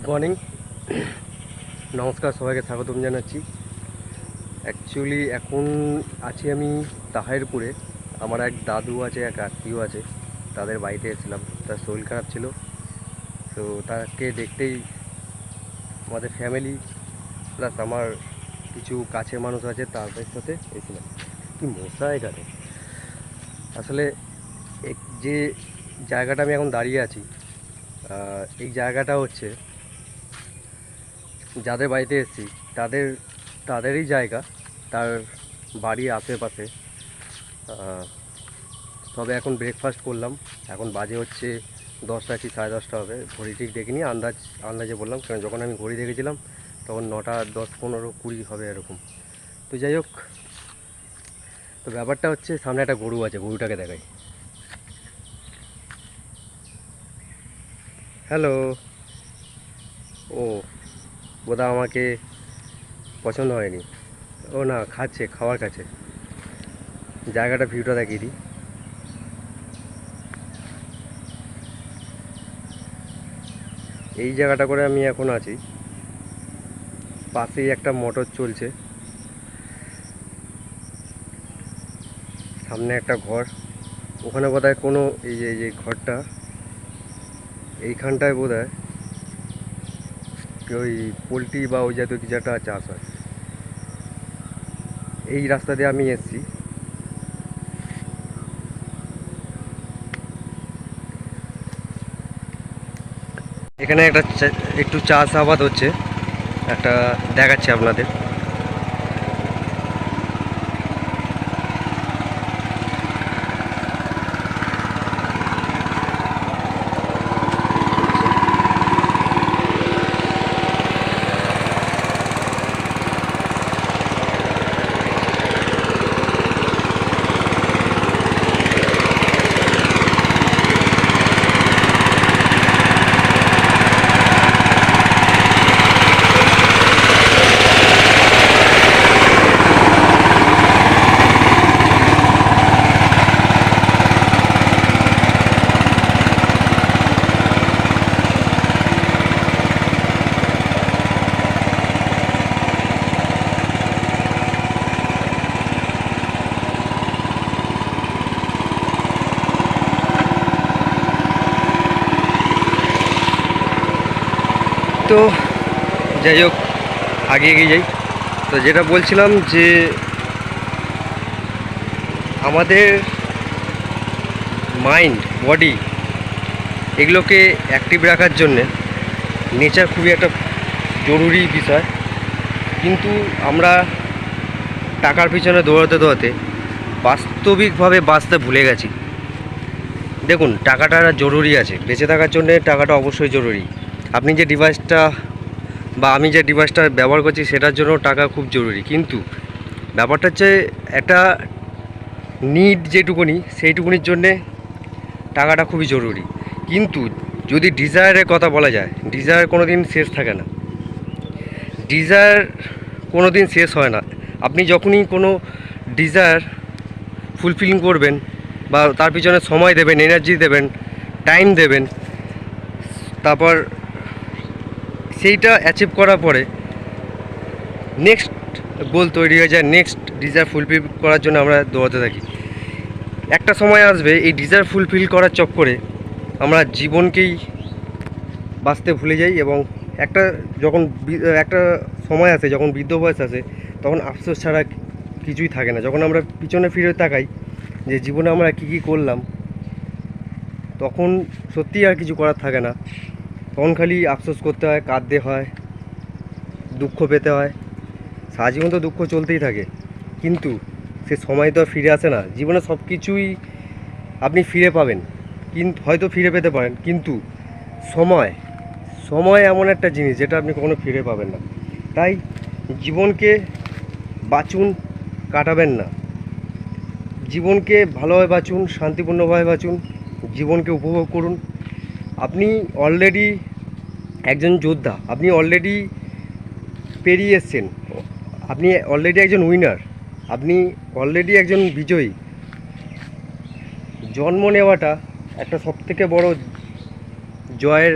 Good morning, নমস্কার, সবাইকে স্বাগতম জানাচ্ছি। অ্যাকচুয়ালি এখন আছি আমি তাহিরপুরে। আমার এক দাদু আছে, এক আত্মীয় আছে, তাদের বাড়িতে এসেছিলাম। তার শরীর খারাপ ছিল, তো তাকে দেখতেই আমাদের ফ্যামিলি প্লাস আমার কিছু কাছের মানুষ আছে তাদের সাথে এসেছিলাম। কি মশা এখানে! আসলে যে জায়গাটা আমি এখন দাঁড়িয়ে আছি, এই জায়গাটা হচ্ছে যাদের বাড়িতে এসেছি তাদেরই জায়গা, তার বাড়ির আশেপাশে। তবে এখন ব্রেকফাস্ট করলাম, এখন বাজে হচ্ছে 10টা কি 10:30 হবে, ঘড়ি ঠিক দেখিনি, আন্দাজে বললাম, কারণ যখন আমি ঘড়ি দেখেছিলাম তখন 9টা 10, 15, 20 হবে এরকম। তো যাই হোক, তো ব্যাপারটা হচ্ছে সামনে একটা গরু আছে, গরুটাকে দেখাই। হ্যালো। ও বোধহয় আমাকে পছন্দ হয়নি। ও না, খাচ্ছে, খাওয়ার কাছে। জায়গাটা ভিউটা দেখিয়ে দিই। এই জায়গাটা করে আমি এখন আছি, পাশেই একটা মোটর চলছে, সামনে একটা ঘর, ওখানে বোধহয় কোনো এই যে ঘরটা, এইখানটায় বোধহয় ওই পোলট্রি বা ওই জাতীয় কিছু একটা চাষ হয়। এই রাস্তা দিয়ে আমি এসেছি। এখানে একটু চাষাবাদ হচ্ছে, একটা দেখাচ্ছি আপনাদের। তো যাই হোক, আগে এগিয়ে যাই। তো যেটা বলছিলাম যে আমাদের মাইন্ড, বডি, এগুলোকে অ্যাক্টিভ রাখার জন্যে নেচার খুবই একটা জরুরি বিষয়। কিন্তু আমরা টাকার পিছনে দৌড়াতে দৌড়াতে বাস্তবিকভাবে বাঁচতে ভুলে গেছি। দেখুন, টাকাটা জরুরি আছে, বেঁচে থাকার জন্যে টাকাটা অবশ্যই জরুরি। আপনি যে ডিভাইসটা বা আমি যে ডিভাইসটা ব্যবহার করছি সেটার জন্য টাকা খুব জরুরি, কিন্তু ব্যাপারটা হচ্ছে একটা নিড যেটুকুনি, সেইটুকুনির জন্যে টাকাটা খুবই জরুরি। কিন্তু যদি ডিজায়ারের কথা বলা যায়, ডিজায়ার কোনো দিন শেষ থাকে না, ডিজায়ার কোনো দিন শেষ হয় না। আপনি যখনই কোনো ডিজায়ার ফুলফিলিং করবেন বা তার পিছনে সময় দেবেন, এনার্জি দেবেন, টাইম দেবেন, তারপর সেইটা অ্যাচিভ করার পরে নেক্সট গোল তৈরি হয়ে যায়, নেক্সট ডিজায়ার ফুলফিল করার জন্য আমরা দৌড়াতে থাকি। একটা সময় আসবে এই ডিজায়ার ফুলফিল করার চক্করে আমরা জীবনকেই বাঁচতে ভুলে যাই, এবং একটা সময় আসে, যখন বৃদ্ধ বয়স আসে, তখন আফসোস ছাড়া কিছুই থাকে না। যখন আমরা পিছনে ফিরে তাকাই যে জীবনে আমরা কী করলাম, তখন সত্যিই আর কিছু করার থাকে না। তখন খালি আফসোস করতে হয়, কাঁদতে হয়, দুঃখ পেতে হয়। সারা জীবন তো দুঃখ চলতেই থাকে, কিন্তু সে সময় তো ফিরে আসে না। জীবনে সব কিছুই আপনি ফিরে পাবেন, কিন্তু হয়তো ফিরে পেতে পারেন, কিন্তু সময় এমন একটা জিনিস যেটা আপনি কখনো ফিরে পাবেন না। তাই জীবনকে বাঁচুন, কাটাবেন না। জীবনকে ভালোভাবে বাঁচুন, শান্তিপূর্ণভাবে বাঁচুন, জীবনকে উপভোগ করুন। আপনি অলরেডি একজন যোদ্ধা, আপনি অলরেডি পেরিয়ে এসছেন, আপনি অলরেডি একজন উইনার, আপনি অলরেডি একজন বিজয়ী। জন্ম নেওয়াটা একটা সবথেকে বড় জয়ের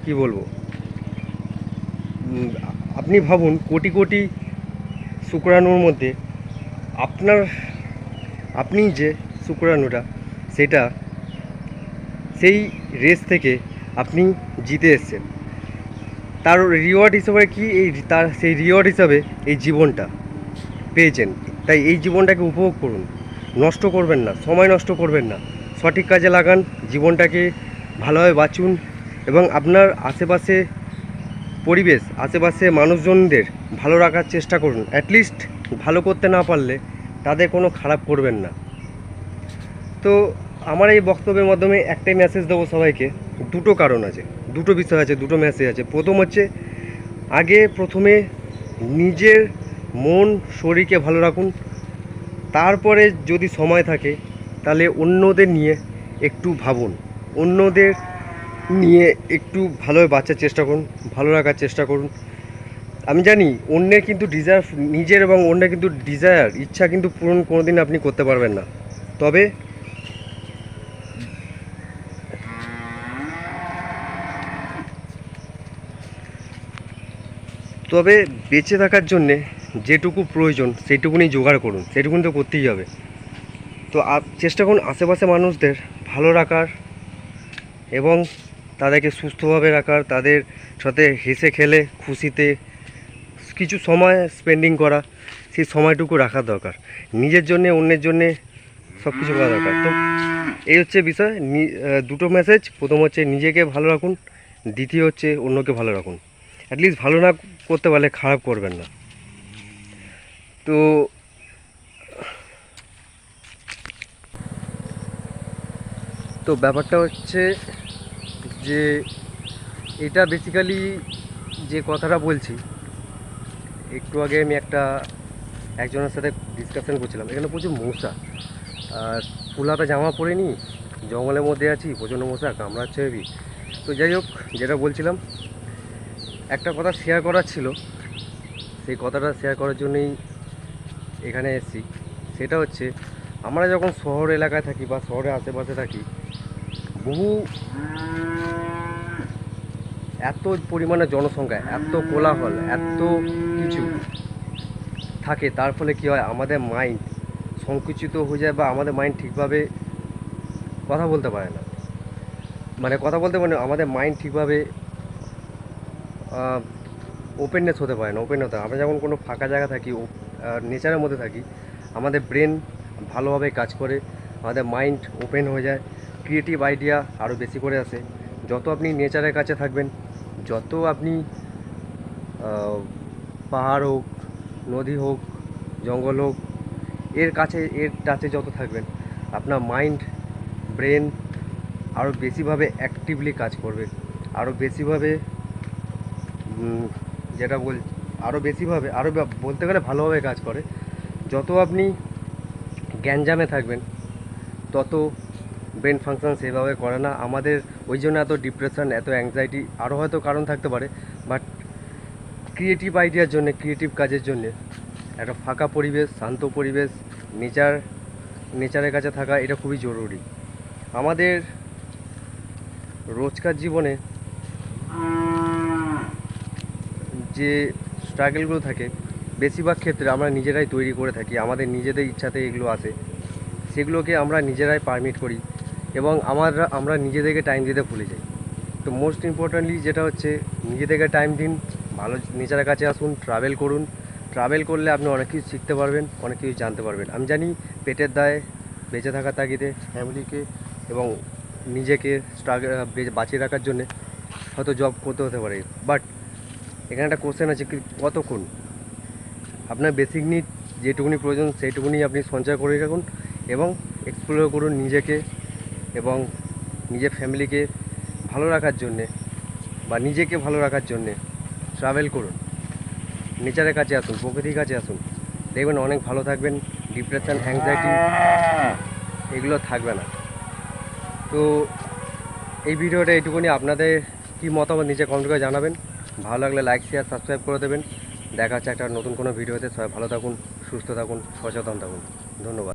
কি বলবো, উম, আপনি ভাবুন কোটি কোটি শুক্রাণুর মধ্যে আপনার আপনি যে শুক্রাণুটা, সেটা সেই রেস থেকে আপনি জিতে এসেছেন। তার রিওয়ার্ড হিসাবে কি, তার সেই রিওয়ার্ড হিসাবে এই জীবনটা পেয়েছেন। তাই এই জীবনটাকে উপভোগ করুন, নষ্ট করবেন না, সময় নষ্ট করবেন না, সঠিক কাজে লাগান, জীবনটাকে ভালোভাবে বাঁচুন এবং আপনার আশেপাশে পরিবেশ, আশেপাশে মানুষজনদের ভালো রাখার চেষ্টা করুন। অ্যাটলিস্ট ভালো করতে না পারলে তাদের কোনো খারাপ করবেন না। তো আমার এই বক্তব্যের মাধ্যমে একটাই মেসেজ দেবো সবাইকে। দুটো কারণ আছে, দুটো বিষয় আছে, দুটো মেসেজ আছে। প্রথম হচ্ছে, প্রথমে নিজের মন শরীরকে ভালো রাখুন, তারপরে যদি সময় থাকে তাহলে অন্যদের নিয়ে একটু ভাবুন, অন্যদের নিয়ে একটু ভালোভাবে বাঁচার চেষ্টা করুন, ভালো রাখার চেষ্টা করুন। আমি জানি অন্যের কিন্তু ডিজায়ার, নিজের এবং অন্যের কিন্তু ডিজায়ার, ইচ্ছা কিন্তু পূরণ কোনোদিন আপনি করতে পারবেন না। তবে তবে বেঁচে থাকার জন্যে যেটুকু প্রয়োজন সেইটুকুনি জোগাড় করুন, সেইটুকুনি তো করতেই হবে। তো চেষ্টা করুন আশেপাশে মানুষদের ভালো রাখার এবং তাদেরকে সুস্থভাবে রাখার, তাদের সাথে হেসে খেলে খুশিতে কিছু সময় স্পেন্ডিং করা, সেই সময়টুকু রাখা দরকার। নিজের জন্যে, অন্যের জন্যে সব কিছু করা দরকার। তো এই হচ্ছে বিষয়, দুটো মেসেজ। প্রথম হচ্ছে নিজেকে ভালো রাখুন, দ্বিতীয় হচ্ছে অন্যকে ভালো রাখুন। অ্যাটলিস্ট ভালো না করতে পারলে খারাপ করবেন না। তো তো ব্যাপারটা হচ্ছে যে এটা বেসিক্যালি যে কথাটা বলছি, একটু আগে আমি একজনের সাথে ডিসকাশন করছিলাম। এখানে প্রচুর মশা, আর ফুলাতা জামা পরে নি, জঙ্গলের মধ্যে আছি, প্রচণ্ড মশা কামড়াচ্ছে হেবি। তো যাই হোক, যেটা বলছিলাম, একটা কথা শেয়ার করার ছিল, সেই কথাটা শেয়ার করার জন্যই এখানে এসেছি। সেটা হচ্ছে, আমরা যখন শহর এলাকায় থাকি বা শহরের আশেপাশে থাকি, বহু এত পরিমাণে জনসংখ্যা, এত কোলাহল, এত কিছু থাকে, তার ফলে কী হয়, আমাদের মাইন্ড সংকুচিত হয়ে যায় বা আমাদের মাইন্ড ঠিকভাবে কথা বলতে পারে না। আমাদের মাইন্ড ঠিকভাবে ওপেননেস হতে পারে না, আমরা যখন কোনো ফাঁকা জায়গা থাকি, নেচারের মধ্যে থাকি, আমাদের ব্রেন ভালোভাবে কাজ করে, আমাদের মাইন্ড ওপেন হয়ে যায়, ক্রিয়েটিভ আইডিয়া আরও বেশি করে আসে। যত আপনি নেচারের কাছে থাকবেন, যত আপনি পাহাড় হোক, নদী হোক, জঙ্গল হোক, এর টাচে যত থাকবেন, আপনার মাইন্ড, ব্রেন আরও বেশিভাবে অ্যাক্টিভলি কাজ করবে, আরও বেশিভাবে বলতে গেলে ভালোভাবে কাজ করে। যত আপনি গ্যাঞ্জামে থাকবেন, তত ব্রেন ফাংশন সেভাবে করে না আমাদের। ওই জন্য এত ডিপ্রেশন, এত অ্যাংজাইটি, আরও হয়তো কারণ থাকতে পারে। বাট ক্রিয়েটিভ আইডিয়ার জন্যে, ক্রিয়েটিভ কাজের জন্যে একটা ফাঁকা পরিবেশ, শান্ত পরিবেশ, নেচারের কাছে থাকা, এটা খুবই জরুরি। আমাদের রোজকার জীবনে যে স্ট্রাগলগুলো থাকে, বেশিরভাগ ক্ষেত্রে আমরা নিজেরাই তৈরি করে থাকি, আমাদের নিজেদের ইচ্ছাতে এগুলো আসে, সেগুলোকে আমরা নিজেরাই পারমিট করি এবং আমরা নিজেদেরকে টাইম দিতে ভুলে যাই। তো মোস্ট ইম্পর্ট্যান্টলি যেটা হচ্ছে, নিজেদেরকে টাইম দিন, ভালো নেচারের কাছে আসুন, ট্রাভেল করুন। ট্রাভেল করলে আপনি অনেক কিছু শিখতে পারবেন, অনেক কিছু জানতে পারবেন। আমি জানি পেটের দায়ে, বেঁচে থাকার তাগিদে, ফ্যামিলিকে এবং নিজেকে বাঁচিয়ে রাখার জন্যে হয়তো জব করতে হতে পারে। বাট এখানে একটা কোশ্চেন আছে, কতক্ষণ? আপনার বেসিক নিড যেটুকুনি প্রয়োজন সেইটুকুনি আপনি সঞ্চয় করে রাখুন এবং এক্সপ্লোর করুন নিজেকে এবং নিজের ফ্যামিলিকে ভালো রাখার জন্যে বা নিজেকে ভালো রাখার জন্যে ট্রাভেল করুন, নেচারের কাছে আসুন, প্রকৃতির কাছে আসুন, দেখবেন অনেক ভালো থাকবেন। ডিপ্রেশন, অ্যাংজাইটি এগুলো থাকবে না। তো এই ভিডিওটা এইটুকুনি। আপনাদের কি মতামত নিচে কমেন্ট করে জানাবেন। ভালো লাগলে লাইক, শেয়ার, সাবস্ক্রাইব করে দেবেন। দেখা হচ্ছে একটা নতুন কোনো ভিডিওতে। সবাই ভালো থাকুন, সুস্থ থাকুন, সচেতন থাকুন। ধন্যবাদ।